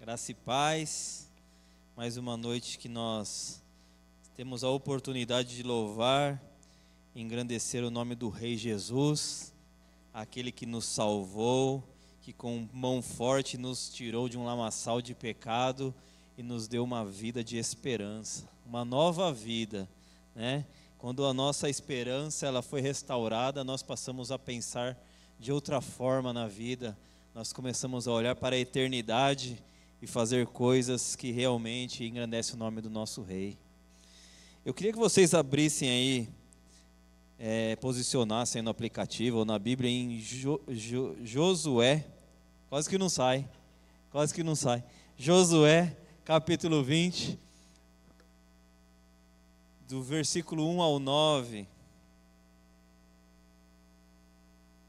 Graça e paz, mais uma noite que nós temos a oportunidade de louvar, engrandecer o nome do Rei Jesus, aquele que nos salvou, que com mão forte nos tirou de um lamaçal de pecado e nos deu uma vida de esperança, uma nova vida, né? Quando a nossa esperança ela foi restaurada, nós passamos a pensar de outra forma na vida, nós começamos a olhar para a eternidade e fazer coisas que realmente engrandecem o nome do nosso Rei. Eu queria que vocês abrissem aí, posicionassem no aplicativo ou na Bíblia em Josué, quase que não sai, Josué capítulo 20, do versículo 1 ao 9,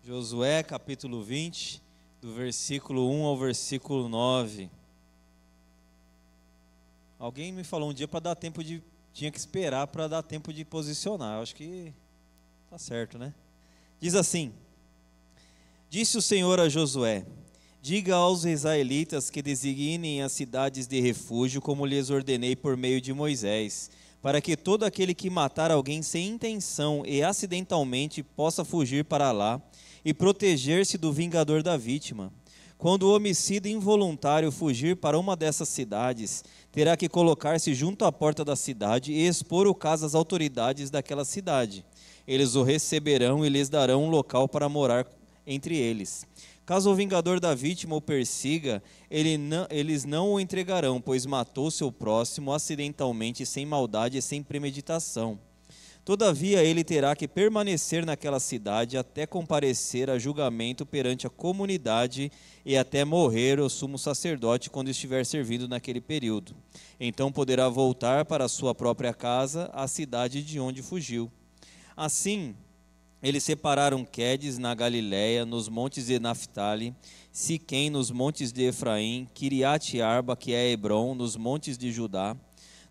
Josué capítulo 20, do versículo 1 ao versículo 9. Alguém me falou um dia para dar tempo de... Tinha que esperar para dar tempo de posicionar. Eu acho que está certo, né? Diz assim: Disse o Senhor a Josué: Diga aos israelitas que designem as cidades de refúgio, como lhes ordenei por meio de Moisés, para que todo aquele que matar alguém sem intenção e acidentalmente possa fugir para lá e proteger-se do vingador da vítima. Quando o homicida involuntário fugir para uma dessas cidades, terá que colocar-se junto à porta da cidade e expor o caso às autoridades daquela cidade. Eles o receberão e lhes darão um local para morar entre eles. Caso o vingador da vítima o persiga, eles não o entregarão, pois matou seu próximo acidentalmente, sem maldade e sem premeditação. Todavia ele terá que permanecer naquela cidade até comparecer a julgamento perante a comunidade e até morrer o sumo sacerdote quando estiver servindo naquele período. Então poderá voltar para a sua própria casa, a cidade de onde fugiu. Assim, eles separaram Quedes na Galiléia, nos montes de Naftali, Siquém nos montes de Efraim, Quiriate-Arba, que é Hebrom, nos montes de Judá.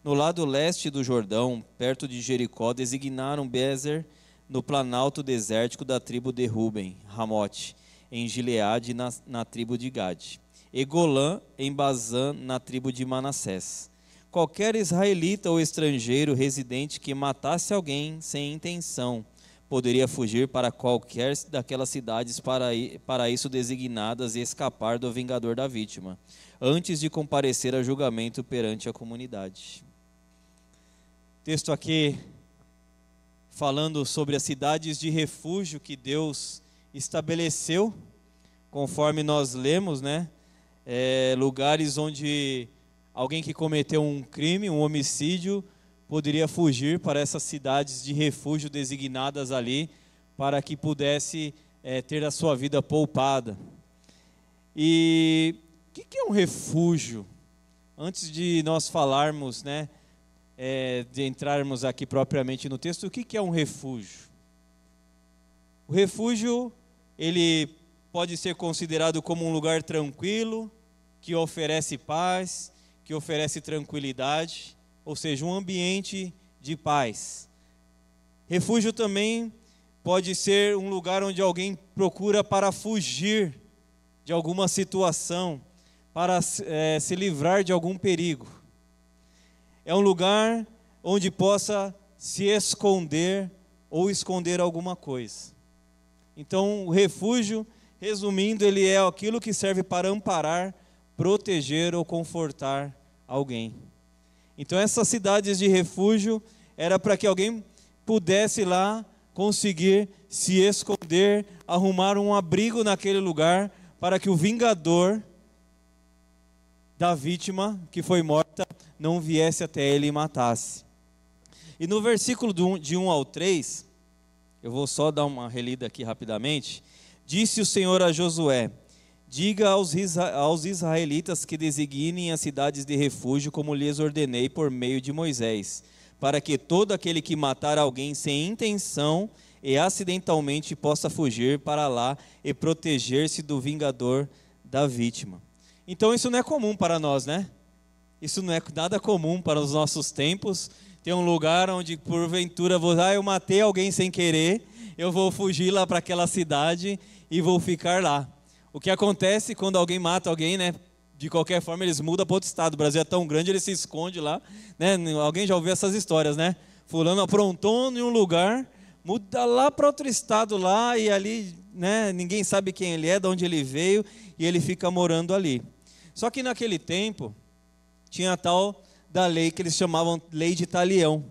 No lado leste do Jordão, perto de Jericó, designaram Bezer no planalto desértico da tribo de Ruben, Ramote, em Gileade, na tribo de Gade, e Golã, em Bazã, na tribo de Manassés. Qualquer israelita ou estrangeiro residente que matasse alguém sem intenção poderia fugir para qualquer daquelas cidades para isso designadas e escapar do vingador da vítima, antes de comparecer a julgamento perante a comunidade. Texto aqui falando sobre as cidades de refúgio que Deus estabeleceu, conforme nós lemos, né? Lugares onde alguém que cometeu um crime, um homicídio, poderia fugir para essas cidades de refúgio designadas ali, para que pudesse ter a sua vida poupada. E o que é um refúgio? Antes de nós falarmos, né? De entrarmos aqui propriamente no texto, o que é um refúgio? O refúgio, ele pode ser considerado como um lugar tranquilo, que oferece paz, que oferece tranquilidade, ou seja, um ambiente de paz. Refúgio também pode ser um lugar onde alguém procura para fugir de alguma situação, para se livrar de algum perigo. É um lugar onde possa se esconder ou esconder alguma coisa. Então, o refúgio, resumindo, ele é aquilo que serve para amparar, proteger ou confortar alguém. Então, essas cidades de refúgio era para que alguém pudesse lá conseguir se esconder, arrumar um abrigo naquele lugar, para que o vingador da vítima que foi morta não viesse até ele e matasse. E no versículo de 1 ao 3, eu vou só dar uma relida aqui rapidamente. Disse o Senhor a Josué: Diga aos israelitas que designem as cidades de refúgio, como lhes ordenei por meio de Moisés, para que todo aquele que matar alguém sem intenção e acidentalmente possa fugir para lá e proteger-se do vingador da vítima. Então isso não é comum para nós, né? Isso não é nada comum para os nossos tempos. Tem um lugar onde porventura eu matei alguém sem querer, eu vou fugir lá para aquela cidade e vou ficar lá. O que acontece quando alguém mata alguém, né? de qualquer forma eles mudam para outro estado. O Brasil é tão grande, ele se esconde lá, né? Alguém já ouviu essas histórias, né? Fulano aprontou em um lugar, muda lá para outro estado lá, e ali, né, ninguém sabe quem ele é, de onde ele veio, e ele fica morando ali. Só que naquele tempo tinha a tal da lei que eles chamavam lei de talião,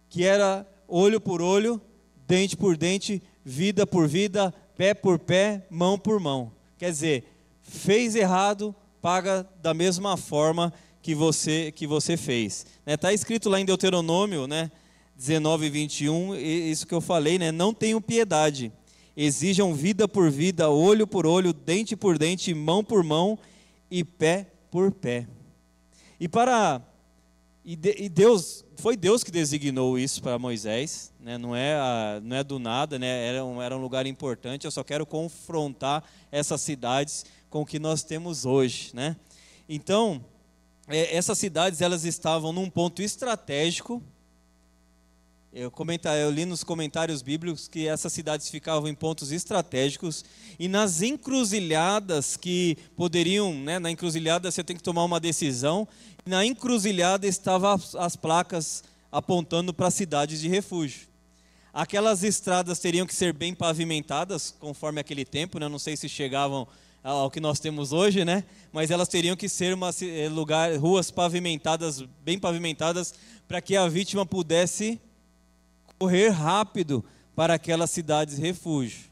que era olho por olho, dente por dente, vida por vida, pé por pé, mão por mão. Quer dizer, fez errado, paga da mesma forma que você fez. Está escrito lá em Deuteronômio, 19, 21, isso que eu falei, não tenham piedade. Exijam vida por vida, olho por olho, dente por dente, mão por mão e pé por pé. Deus, foi Deus que designou isso para Moisés, não é do nada, era um lugar importante. Eu só quero confrontar essas cidades com o que nós temos hoje, Então, essas cidades, elas estavam num ponto estratégico. Eu li nos comentários bíblicos que essas cidades ficavam em pontos estratégicos e nas encruzilhadas que poderiam, na encruzilhada você tem que tomar uma decisão, e na encruzilhada estavam as placas apontando para cidades de refúgio. Aquelas estradas teriam que ser bem pavimentadas, conforme aquele tempo, não sei se chegavam ao que nós temos hoje, mas elas teriam que ser ruas pavimentadas, bem pavimentadas, para que a vítima pudesse correr rápido para aquelas cidades refúgio.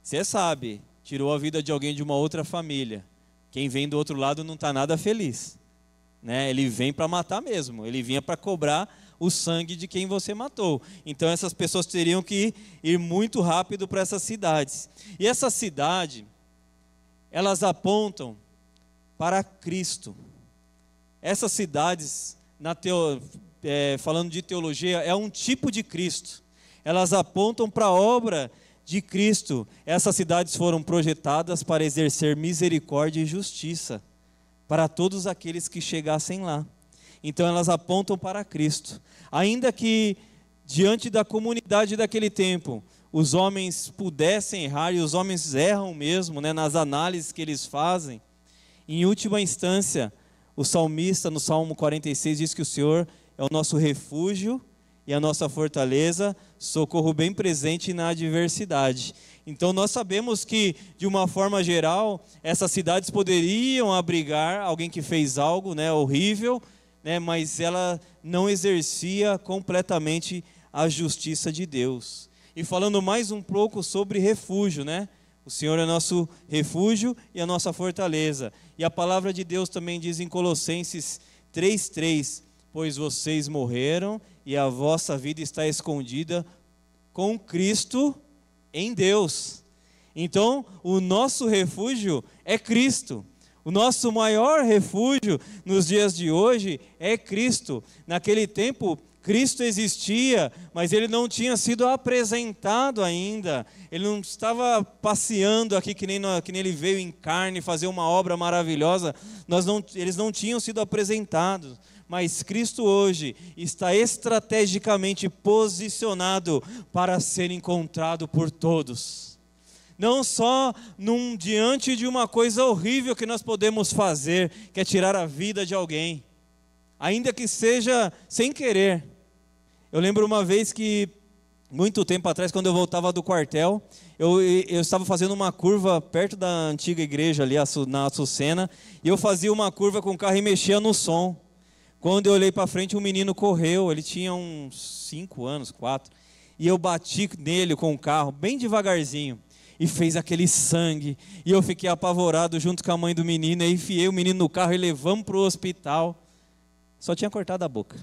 Você sabe, tirou a vida de alguém de uma outra família. Quem vem do outro lado não está nada feliz. Ele vem para matar mesmo. Ele vinha para cobrar o sangue de quem você matou. Então essas pessoas teriam que ir muito rápido para essas cidades. E essa cidade, elas apontam para Cristo. Essas cidades, falando de teologia, é um tipo de Cristo. Elas apontam para a obra de Cristo. Essas cidades foram projetadas para exercer misericórdia e justiça para todos aqueles que chegassem lá. Então elas apontam para Cristo. Ainda que diante da comunidade daquele tempo, os homens pudessem errar, e os homens erram mesmo, nas análises que eles fazem, em última instância, o salmista no Salmo 46 diz que o Senhor é o nosso refúgio e a nossa fortaleza, socorro bem presente na adversidade. Então nós sabemos que, de uma forma geral, essas cidades poderiam abrigar alguém que fez algo horrível, mas ela não exercia completamente a justiça de Deus. E falando mais um pouco sobre refúgio, o Senhor é nosso refúgio e a nossa fortaleza. E a palavra de Deus também diz em Colossenses 3:3, pois vocês morreram e a vossa vida está escondida com Cristo em Deus. Então, o nosso refúgio é Cristo. O nosso maior refúgio nos dias de hoje é Cristo. Naquele tempo, Cristo existia, mas Ele não tinha sido apresentado ainda. Ele não estava passeando aqui que nem Ele veio em carne fazer uma obra maravilhosa. Eles não tinham sido apresentados. Mas Cristo hoje está estrategicamente posicionado para ser encontrado por todos. Não só diante de uma coisa horrível que nós podemos fazer, que é tirar a vida de alguém, ainda que seja sem querer. Eu lembro uma vez que, muito tempo atrás, quando eu voltava do quartel, eu estava fazendo uma curva perto da antiga igreja ali, na Açucena, e eu fazia uma curva com o carro e mexia no som. Quando eu olhei para frente, um menino correu, ele tinha uns 5 anos, 4, e eu bati nele com o carro, bem devagarzinho, e fez aquele sangue, e eu fiquei apavorado junto com a mãe do menino, e enfiei o menino no carro e levamos para o hospital. Só tinha cortado a boca.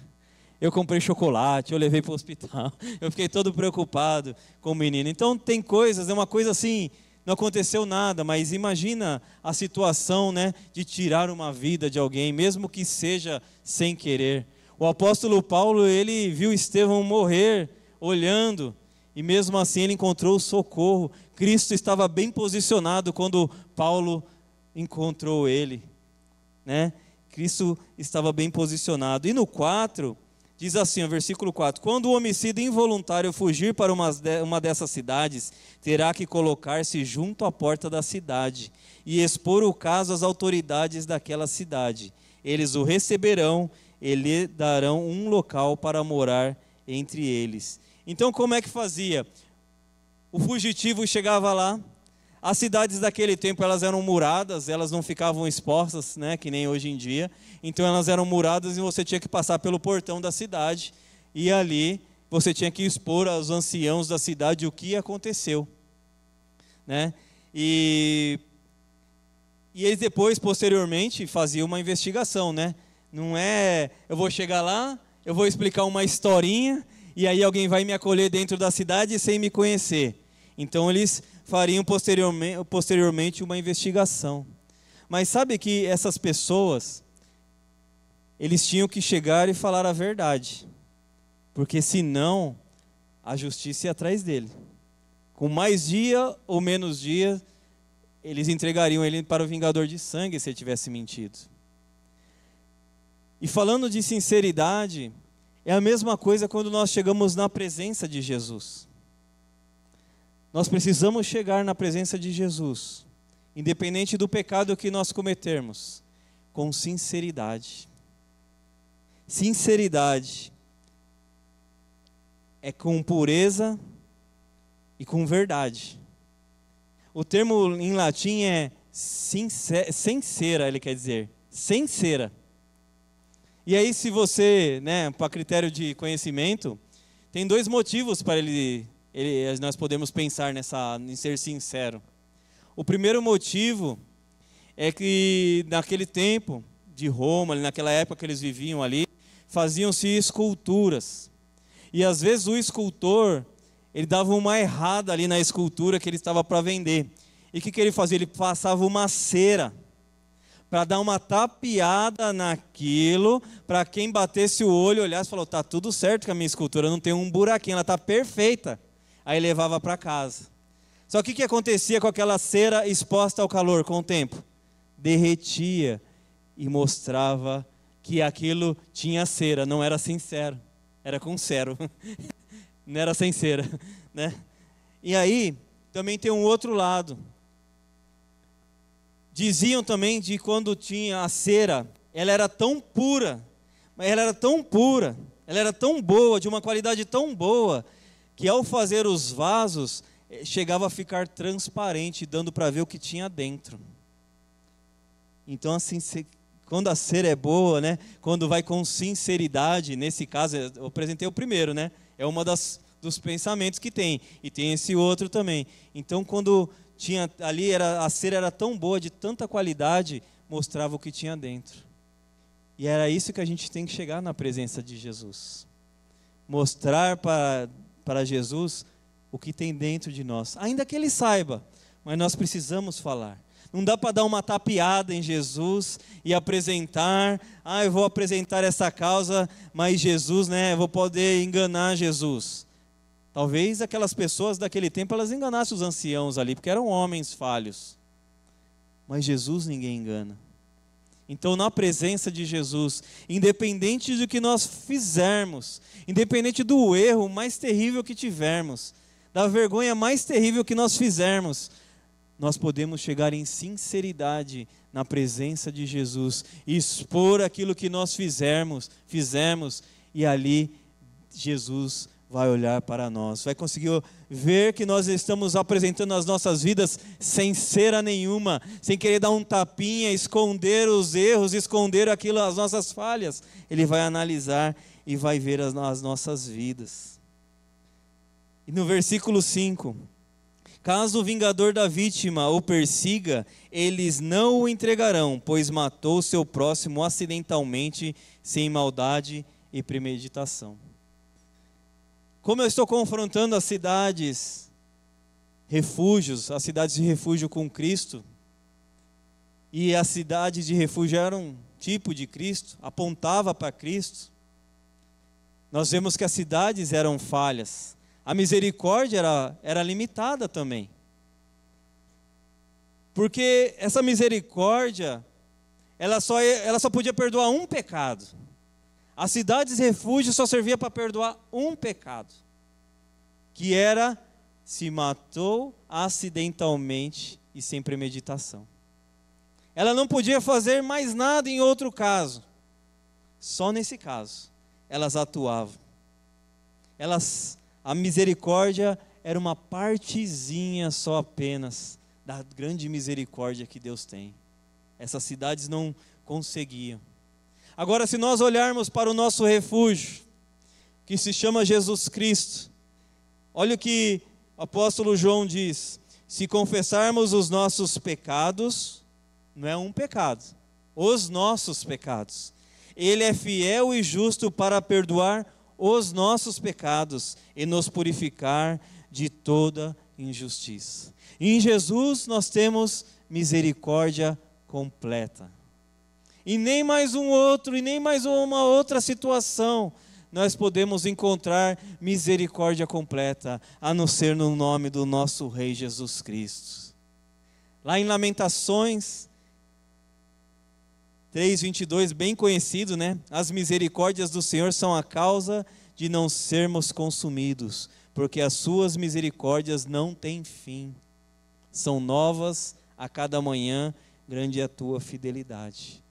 Eu comprei chocolate, eu levei para o hospital, eu fiquei todo preocupado com o menino. Então tem coisas, é uma coisa assim, não aconteceu nada, mas imagina a situação, de tirar uma vida de alguém, mesmo que seja sem querer. O apóstolo Paulo, ele viu Estevão morrer, olhando, e mesmo assim ele encontrou socorro. Cristo estava bem posicionado quando Paulo encontrou ele, Cristo estava bem posicionado. E no 4, Diz assim, o versículo 4: quando o homicida involuntário fugir para uma dessas cidades, terá que colocar-se junto à porta da cidade e expor o caso às autoridades daquela cidade. Eles o receberão e lhe darão um local para morar entre eles. Então, como é que fazia? O fugitivo chegava lá. As cidades daquele tempo, elas eram muradas, elas não ficavam expostas, né, que nem hoje em dia. Então elas eram muradas e você tinha que passar pelo portão da cidade. E ali você tinha que expor aos anciãos da cidade o que aconteceu, né? E eles depois, posteriormente, faziam uma investigação, né? Não é, eu vou chegar lá, eu vou explicar uma historinha, e aí alguém vai me acolher dentro da cidade sem me conhecer. Então eles fariam posteriormente uma investigação. Mas sabe que essas pessoas, eles tinham que chegar e falar a verdade, porque senão a justiça ia atrás dele. Com mais dia ou menos dia, eles entregariam ele para o vingador de sangue se ele tivesse mentido. E falando de sinceridade, é a mesma coisa quando nós chegamos na presença de Jesus. Nós precisamos chegar na presença de Jesus, independente do pecado que nós cometermos, com sinceridade. Sinceridade é com pureza e com verdade. O termo em latim é sincera, ele quer dizer, sincera. E aí, se você, para critério de conhecimento, tem dois motivos para nós podemos pensar em ser sincero. O primeiro motivo é que naquele tempo de Roma, naquela época que eles viviam ali, faziam-se esculturas. E às vezes o escultor, ele dava uma errada ali na escultura que ele estava para vender. E o que ele fazia? Ele passava uma cera para dar uma tapeada naquilo, para quem batesse o olho, olhasse e falou, está tudo certo com a minha escultura, não tem um buraquinho, ela está perfeita. Aí levava para casa. Só que o que acontecia com aquela cera exposta ao calor com o tempo? Derretia e mostrava que aquilo tinha cera, não era sincero, era com cero, não era sem cera, né? E aí, também tem um outro lado. Diziam também de quando tinha a cera, ela era tão pura, ela era tão boa, de uma qualidade tão boa, que ao fazer os vasos, chegava a ficar transparente, dando para ver o que tinha dentro. Então, assim, quando a cera é boa, quando vai com sinceridade, nesse caso, eu apresentei o primeiro, é uma dos pensamentos que tem, e tem esse outro também. Então, quando tinha ali, a cera era tão boa, de tanta qualidade, mostrava o que tinha dentro. E era isso que a gente tem que chegar na presença de Jesus. Mostrar para Jesus o que tem dentro de nós, ainda que Ele saiba, mas nós precisamos falar. Não dá para dar uma tapeada em Jesus e apresentar, eu vou apresentar essa causa, mas Jesus, eu vou poder enganar Jesus. Talvez aquelas pessoas daquele tempo, elas enganassem os anciãos ali, porque eram homens falhos. Mas Jesus ninguém engana. Então, na presença de Jesus, independente do que nós fizermos, independente do erro mais terrível que tivermos, da vergonha mais terrível que nós fizermos, nós podemos chegar em sinceridade na presença de Jesus e expor aquilo que nós fizemos, e ali Jesus vai olhar para nós, vai conseguir ver que nós estamos apresentando as nossas vidas sem cera nenhuma, sem querer dar um tapinha, esconder os erros, esconder as nossas falhas. Ele vai analisar e vai ver as nossas vidas. E no versículo 5, caso o vingador da vítima o persiga, eles não o entregarão, pois matou seu próximo acidentalmente, sem maldade e premeditação. Como eu estou confrontando as cidades, refúgios, as cidades de refúgio com Cristo, e as cidades de refúgio eram um tipo de Cristo, apontava para Cristo, nós vemos que as cidades eram falhas, a misericórdia era limitada também. Porque essa misericórdia, ela só podia perdoar um pecado. A cidade de refúgio só servia para perdoar um pecado, que era se matou acidentalmente e sem premeditação. Ela não podia fazer mais nada em outro caso. Só nesse caso, elas atuavam. A misericórdia era uma partezinha só apenas da grande misericórdia que Deus tem. Essas cidades não conseguiam. Agora, se nós olharmos para o nosso refúgio, que se chama Jesus Cristo, olha o que o apóstolo João diz: se confessarmos os nossos pecados, não é um pecado, os nossos pecados, Ele é fiel e justo para perdoar os nossos pecados e nos purificar de toda injustiça. Em Jesus nós temos misericórdia completa. E nem mais um outro, e nem mais uma outra situação nós podemos encontrar misericórdia completa, a não ser no nome do nosso Rei Jesus Cristo. Lá em Lamentações 3:22, bem conhecido, né? As misericórdias do Senhor são a causa de não sermos consumidos, porque as suas misericórdias não têm fim. São novas a cada manhã, grande é a tua fidelidade.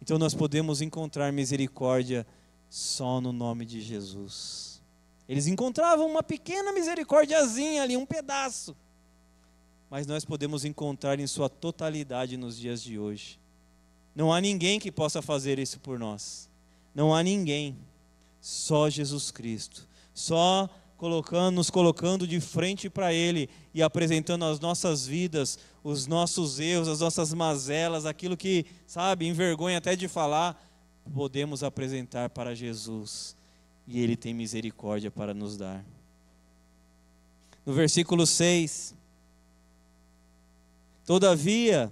Então nós podemos encontrar misericórdia só no nome de Jesus. Eles encontravam uma pequena misericordiazinha ali, um pedaço. Mas nós podemos encontrar em sua totalidade nos dias de hoje. Não há ninguém que possa fazer isso por nós. Não há ninguém. Só Jesus Cristo. Só nos colocando de frente para Ele e apresentando as nossas vidas, os nossos erros, as nossas mazelas, aquilo que, sabe, envergonha até de falar, podemos apresentar para Jesus. E Ele tem misericórdia para nos dar. No versículo 6, todavia,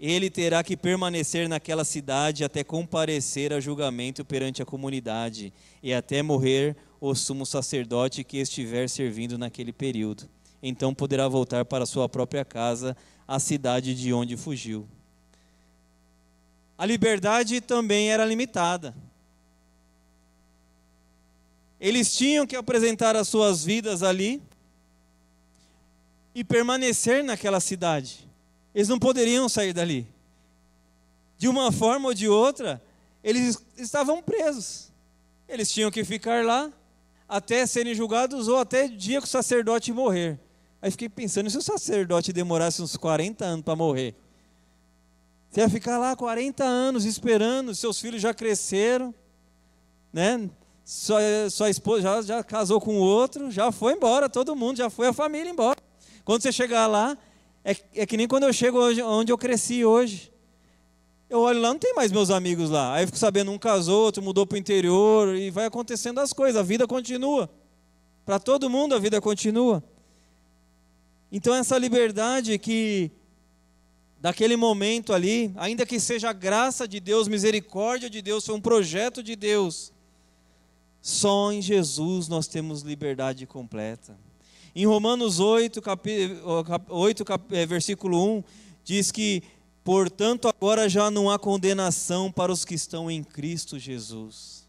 ele terá que permanecer naquela cidade até comparecer a julgamento perante a comunidade e até morrer o sumo sacerdote que estiver servindo naquele período. Então poderá voltar para sua própria casa, a cidade de onde fugiu. A liberdade também era limitada. Eles tinham que apresentar as suas vidas ali e permanecer naquela cidade. Eles não poderiam sair dali. De uma forma ou de outra, eles estavam presos. Eles tinham que ficar lá até serem julgados ou até o dia que o sacerdote morrer. Aí fiquei pensando, se o sacerdote demorasse uns 40 anos para morrer? Você ia ficar lá 40 anos esperando, seus filhos já cresceram, né? Sua esposa já casou com outro, já foi embora, todo mundo, já foi a família embora. Quando você chegar lá, é que nem quando eu chego hoje, onde eu cresci hoje. Eu olho lá, não tem mais meus amigos lá. Aí eu fico sabendo, um casou, outro mudou para o interior, e vai acontecendo as coisas, a vida continua. Para todo mundo a vida continua. Então essa liberdade que, daquele momento ali, ainda que seja a graça de Deus, misericórdia de Deus, foi um projeto de Deus, só em Jesus nós temos liberdade completa. Em Romanos 8, versículo 1, diz que, portanto, agora já não há condenação para os que estão em Cristo Jesus.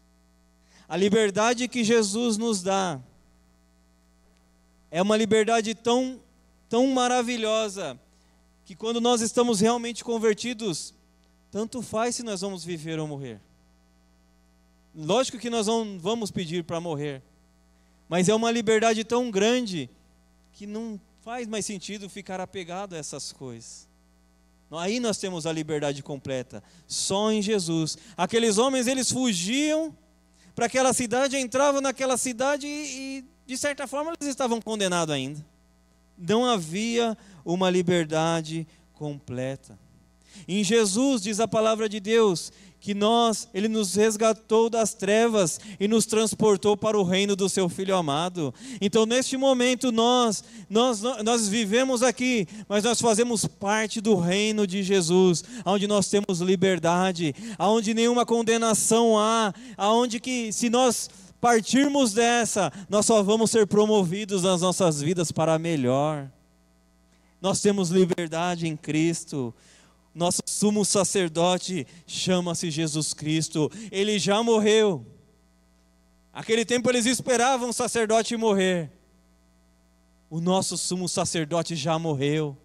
A liberdade que Jesus nos dá é uma liberdade tão maravilhosa, que quando nós estamos realmente convertidos, tanto faz se nós vamos viver ou morrer. Lógico que nós não vamos pedir para morrer, mas é uma liberdade tão grande que não faz mais sentido ficar apegado a essas coisas. Aí nós temos a liberdade completa, só em Jesus. Aqueles homens, eles fugiam para aquela cidade, entravam naquela cidade e de certa forma eles estavam condenados ainda. Não havia uma liberdade completa. Em Jesus, diz a palavra de Deus, que Ele nos resgatou das trevas e nos transportou para o reino do seu Filho amado. Então, neste momento, nós vivemos aqui, mas nós fazemos parte do reino de Jesus, onde nós temos liberdade, onde nenhuma condenação há, onde que, se nós partirmos dessa, nós só vamos ser promovidos nas nossas vidas para melhor. Nós temos liberdade em Cristo. Nosso sumo sacerdote chama-se Jesus Cristo. Ele já morreu. Aquele tempo eles esperavam o sacerdote morrer. O nosso sumo sacerdote já morreu.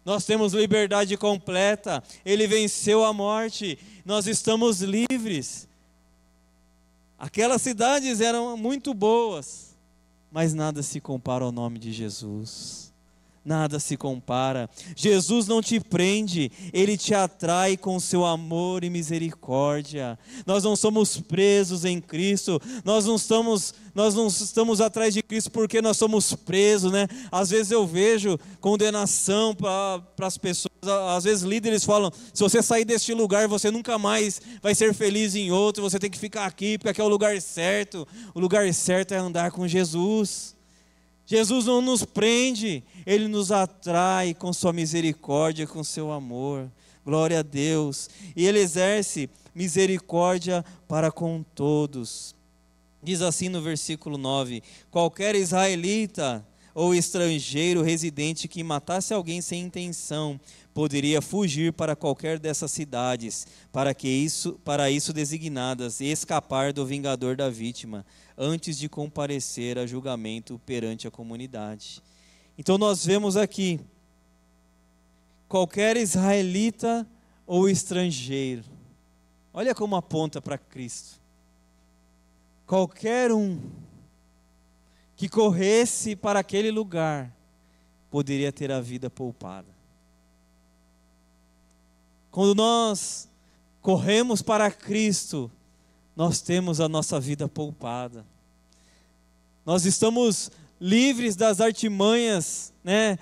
Nós temos liberdade completa. Ele venceu a morte. Nós estamos livres. Aquelas cidades eram muito boas, mas nada se compara ao nome de Jesus. Nada se compara. Jesus não te prende, Ele te atrai com seu amor e misericórdia. Nós não somos presos em Cristo, nós não estamos atrás de Cristo porque nós somos presos, né? Às vezes eu vejo condenação para as pessoas, às vezes líderes falam, se você sair deste lugar, você nunca mais vai ser feliz em outro, você tem que ficar aqui, porque aqui é o lugar certo. O lugar certo é andar com Jesus. Jesus não nos prende, Ele nos atrai com sua misericórdia, com seu amor. Glória a Deus. E Ele exerce misericórdia para com todos. Diz assim no versículo 9: qualquer israelita ou estrangeiro residente que matasse alguém sem intenção poderia fugir para qualquer dessas cidades, para isso designadas, e escapar do vingador da vítima, antes de comparecer a julgamento perante a comunidade. Então nós vemos aqui, qualquer israelita ou estrangeiro, olha como aponta para Cristo. Qualquer um que corresse para aquele lugar, poderia ter a vida poupada. Quando nós corremos para Cristo, nós temos a nossa vida poupada. Nós estamos livres das artimanhas, né?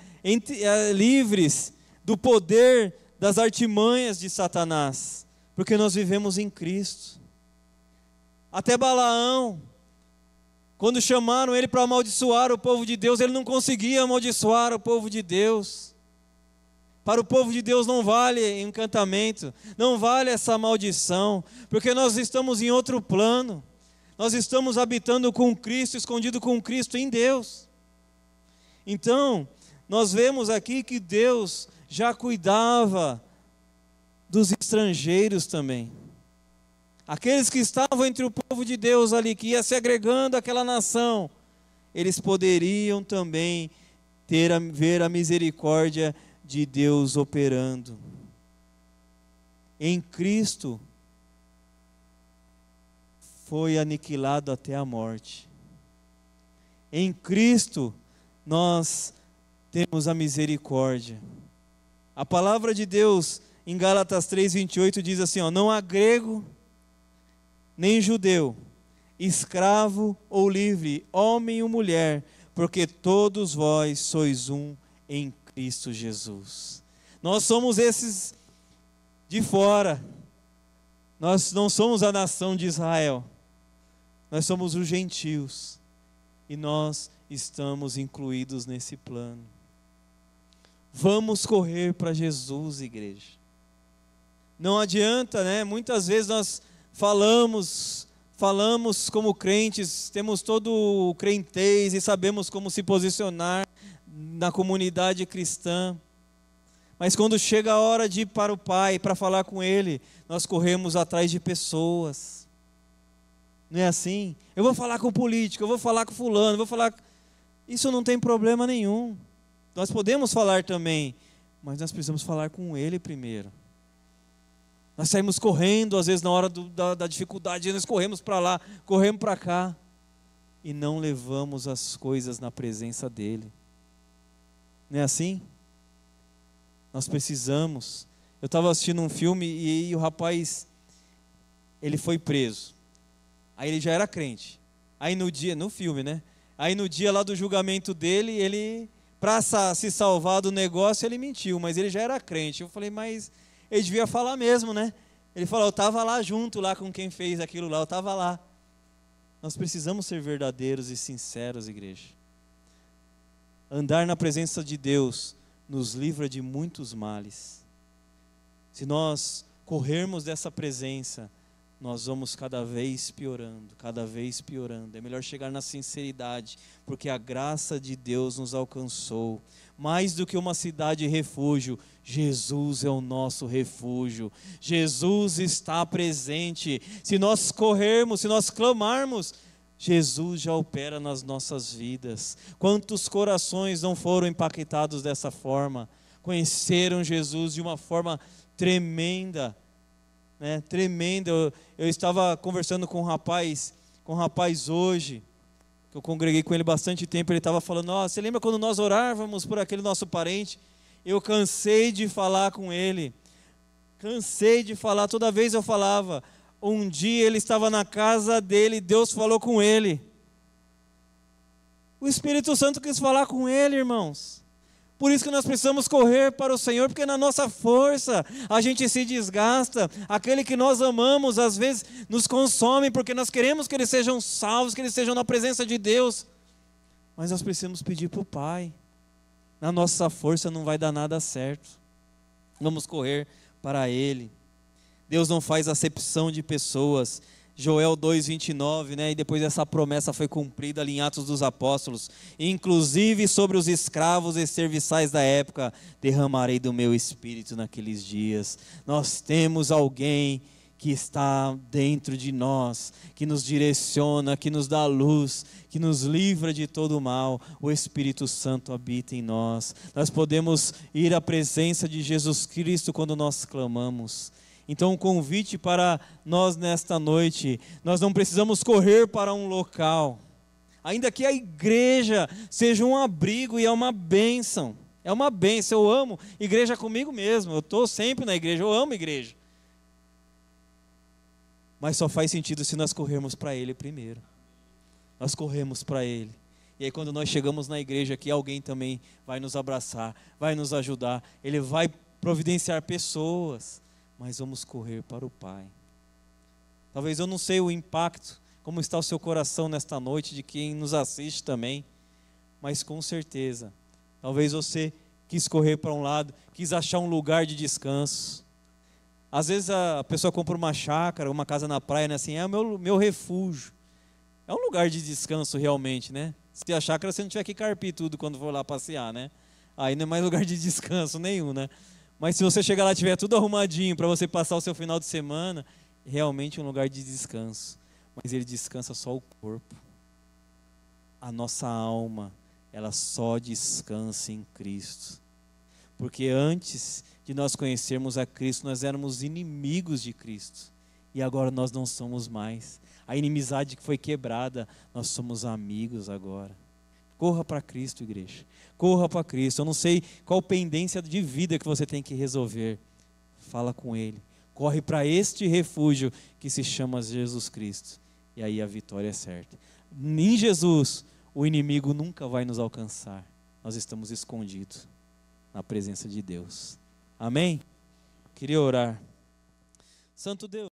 Livres do poder das artimanhas de Satanás, porque nós vivemos em Cristo. Até Balaão, quando chamaram ele para amaldiçoar o povo de Deus, ele não conseguia amaldiçoar o povo de Deus. Para o povo de Deus não vale encantamento, não vale essa maldição, porque nós estamos em outro plano. Nós estamos habitando com Cristo, escondido com Cristo em Deus. Então, nós vemos aqui que Deus já cuidava dos estrangeiros também. Aqueles que estavam entre o povo de Deus ali, que ia se agregando àquela nação, eles poderiam também ver a misericórdia de Deus operando. Em Cristo foi aniquilado até a morte. Em Cristo nós temos a misericórdia. A palavra de Deus em Gálatas 3:28 diz assim, não há grego nem judeu, escravo ou livre, homem ou mulher, porque todos vós sois um em Cristo Jesus. Nós somos esses de fora. Nós não somos a nação de Israel. Nós somos os gentios. E nós estamos incluídos nesse plano. Vamos correr para Jesus, igreja. Não adianta, né? Muitas vezes nós falamos como crentes, temos todo o crentez e sabemos como se posicionar na comunidade cristã, mas quando chega a hora de ir para o Pai, para falar com Ele, nós corremos atrás de pessoas. Não é assim? Eu vou falar com o político, eu vou falar com fulano, eu vou falar... Isso não tem problema nenhum. Nós podemos falar também, mas nós precisamos falar com Ele primeiro. Nós saímos correndo, às vezes na hora da dificuldade, nós corremos para lá, corremos para cá, e não levamos as coisas na presença dEle. Não é assim? Nós precisamos. Eu estava assistindo um filme e o rapaz, ele foi preso. Aí ele já era crente. Aí no dia, no filme, né? Aí no dia lá do julgamento dele, ele, para se salvar do negócio, ele mentiu, mas ele já era crente. Eu falei, mas ele devia falar mesmo, né? Ele falou, eu estava lá junto, lá com quem fez aquilo lá, eu estava lá. Nós precisamos ser verdadeiros e sinceros, igreja. Andar na presença de Deus nos livra de muitos males. Se nós corrermos dessa presença, nós vamos cada vez piorando, cada vez piorando. É melhor chegar na sinceridade, porque a graça de Deus nos alcançou. Mais do que uma cidade refúgio, Jesus é o nosso refúgio. Jesus está presente. Se nós corrermos, se nós clamarmos, Jesus já opera nas nossas vidas. Quantos corações não foram impactados dessa forma? Conheceram Jesus de uma forma tremenda, né? Tremenda. Eu estava conversando com um rapaz hoje, que eu congreguei com ele bastante tempo. Ele estava falando: você lembra quando nós orávamos por aquele nosso parente? Eu cansei de falar com ele, toda vez eu falava. Um dia ele estava na casa dele, Deus falou com ele. O Espírito Santo quis falar com ele, irmãos. Por isso que nós precisamos correr para o Senhor, porque na nossa força a gente se desgasta. Aquele que nós amamos, às vezes, nos consome, porque nós queremos que eles sejam salvos, que eles sejam na presença de Deus. Mas nós precisamos pedir para o Pai. Na nossa força não vai dar nada certo. Vamos correr para Ele. Deus não faz acepção de pessoas. Joel 2:29, né? E depois essa promessa foi cumprida ali em Atos dos Apóstolos. Inclusive sobre os escravos e serviçais da época, derramarei do meu espírito naqueles dias. Nós temos alguém que está dentro de nós, que nos direciona, que nos dá luz, que nos livra de todo o mal. O Espírito Santo habita em nós. Nós podemos ir à presença de Jesus Cristo quando nós clamamos. Então, um convite para nós nesta noite: nós não precisamos correr para um local, ainda que a igreja seja um abrigo e é uma bênção. É uma bênção. Eu amo igreja comigo mesmo, eu estou sempre na igreja, eu amo igreja. Mas só faz sentido se nós corrermos para Ele primeiro. Nós corremos para Ele. E aí quando nós chegamos na igreja aqui, alguém também vai nos abraçar, vai nos ajudar. Ele vai providenciar pessoas. Mas vamos correr para o Pai. Talvez eu não sei o impacto, como está o seu coração nesta noite, de quem nos assiste também. Mas com certeza, talvez você quis correr para um lado, quis achar um lugar de descanso. Às vezes a pessoa compra uma chácara, uma casa na praia, né? Assim, é o meu refúgio. É um lugar de descanso realmente, né? Se a chácara você não tiver que carpir tudo quando for lá passear, né? Aí não é mais lugar de descanso nenhum, né? Mas se você chegar lá e tiver tudo arrumadinho para você passar o seu final de semana, realmente é um lugar de descanso. Mas ele descansa só o corpo. A nossa alma, ela só descansa em Cristo. Porque antes de nós conhecermos a Cristo, nós éramos inimigos de Cristo. E agora nós não somos mais. A inimizade que foi quebrada, nós somos amigos agora. Corra para Cristo, igreja. Corra para Cristo. Eu não sei qual pendência de vida que você tem que resolver. Fala com Ele. Corre para este refúgio que se chama Jesus Cristo. E aí a vitória é certa. Em Jesus, o inimigo nunca vai nos alcançar. Nós estamos escondidos na presença de Deus. Amém? Queria orar. Santo Deus.